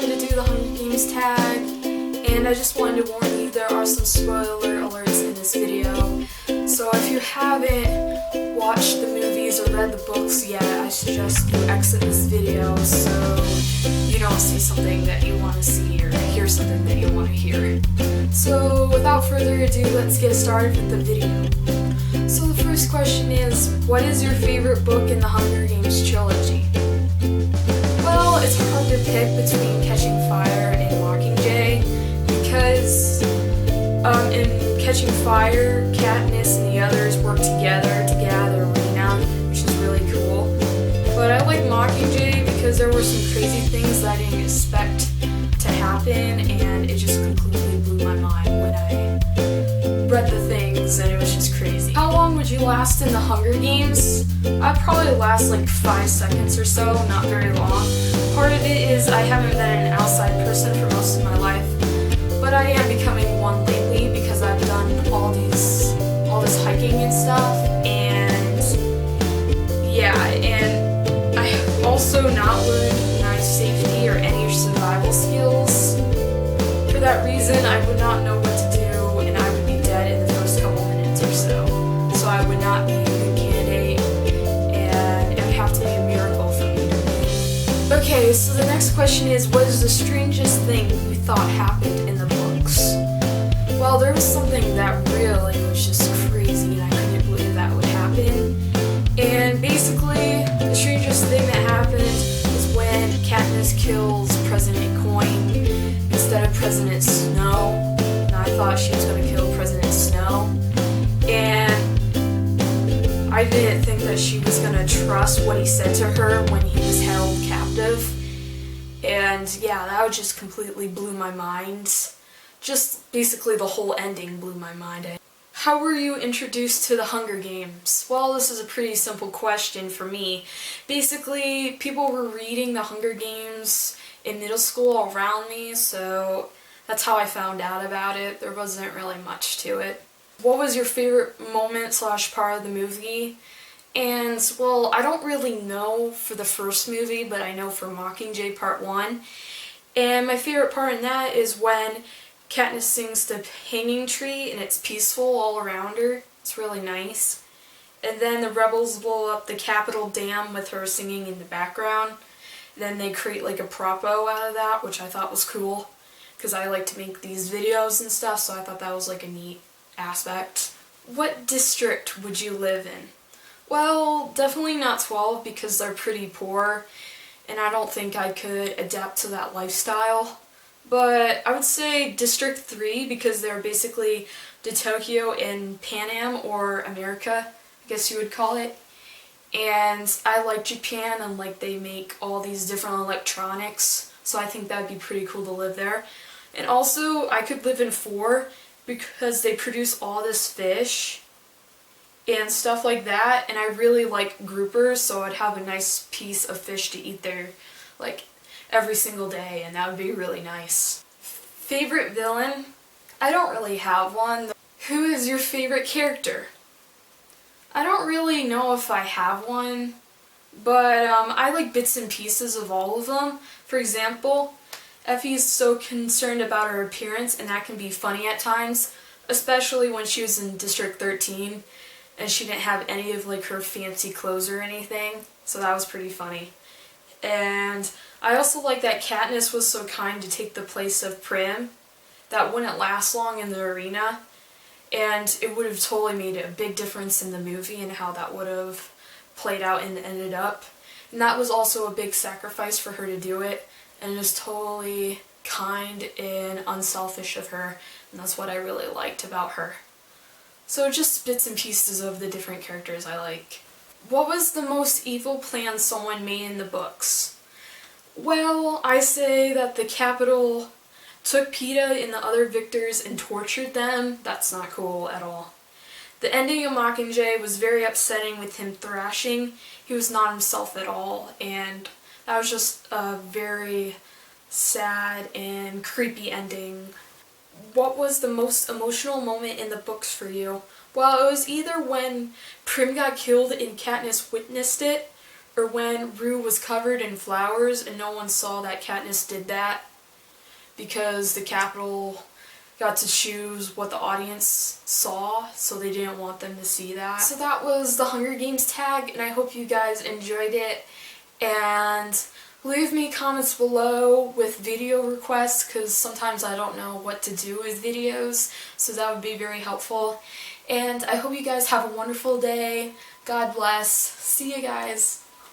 wanted to do the Hunger Games tag, and I just wanted to warn you there are some spoiler alerts in this video. So if you haven't watched the movies or read the books yet, I suggest you exit this video so you don't see something that you want to see or hear something that you want to hear. So without further ado, let's get started with the video. So the first question is, what is your favorite book in the Hunger Games trilogy? Well, it's hard to pick between Catching Fire and Mockingjay because in Catching Fire, Katniss and the others work together to get out of the arena, which is really cool. But I like Mockingjay because there were some crazy things that I didn't expect to happen, and it just completely blew my mind when I read the things, and it was just crazy. How long would you last in the Hunger Games? I'd probably last like 5 seconds or so, not very long. Part of it is I haven't been an outside person for most of my life, but I am becoming one lately because I've done all this hiking and stuff, and yeah, and I also not learned knife safety or any survival skills. For that reason, I would not know what to do, and I would be dead in the first couple minutes or so. So I would not be a good candidate, and it would have to be a miracle for me to win. Okay, so the next question is, what is the strangest thing you thought happened in the books? Well, there was something that really was just crazy, and I couldn't believe that would happen. And basically, the strangest thing that happened was when Katniss kills President Coin instead of President Snow. And I thought she was going to kill President Snow. And I didn't think that she was going to trust what he said to her when he was held captive. And yeah, that just completely blew my mind. Just basically the whole ending blew my mind. How were you introduced to the Hunger Games? Well, this is a pretty simple question for me. Basically, people were reading the Hunger Games in middle school around me, so that's how I found out about it. There wasn't really much to it. What was your favorite moment / part of the movie? And, well, I don't really know for the first movie, but I know for Mockingjay Part 1. And my favorite part in that is when Katniss sings the Hanging Tree, and it's peaceful all around her. It's really nice. And then the rebels blow up the Capitol Dam with her singing in the background. Then they create like a propo out of that, which I thought was cool, because I like to make these videos and stuff, so I thought that was like a neat aspect. What district would you live in? Well, definitely not 12 because they're pretty poor, and I don't think I could adapt to that lifestyle. But I would say District 3 because they're basically the Tokyo in Pan Am, or America, I guess you would call it. And I like Japan, and like they make all these different electronics, so I think that would be pretty cool to live there. And also, I could live in 4 because they produce all this fish and stuff like that, and I really like groupers, so I'd have a nice piece of fish to eat there, like, every single day, and that would be really nice. Favorite villain? I don't really have one. Who is your favorite character? I don't really know if I have one, but I like bits and pieces of all of them. For example, Effie is so concerned about her appearance, and that can be funny at times, especially when she was in District 13, and she didn't have any of like her fancy clothes or anything, so that was pretty funny. And I also like that Katniss was so kind to take the place of Prim. That wouldn't last long in the arena, and it would have totally made a big difference in the movie and how that would have played out and ended up. And that was also a big sacrifice for her to do it, and it was totally kind and unselfish of her, and that's what I really liked about her. So just bits and pieces of the different characters I like. What was the most evil plan someone made in the books? Well, I say that the Capitol took Peeta and the other victors and tortured them. That's not cool at all. The ending of Mockingjay was very upsetting with him thrashing. He was not himself at all, and that was just a very sad and creepy ending. What was the most emotional moment in the books for you? Well, it was either when Prim got killed and Katniss witnessed it, or when Rue was covered in flowers and no one saw that Katniss did that. because the Capitol got to choose what the audience saw, so they didn't want them to see that. So that was the Hunger Games tag, and I hope you guys enjoyed it. And leave me comments below with video requests, because sometimes I don't know what to do with videos, so that would be very helpful. And I hope you guys have a wonderful day. God bless. See you guys.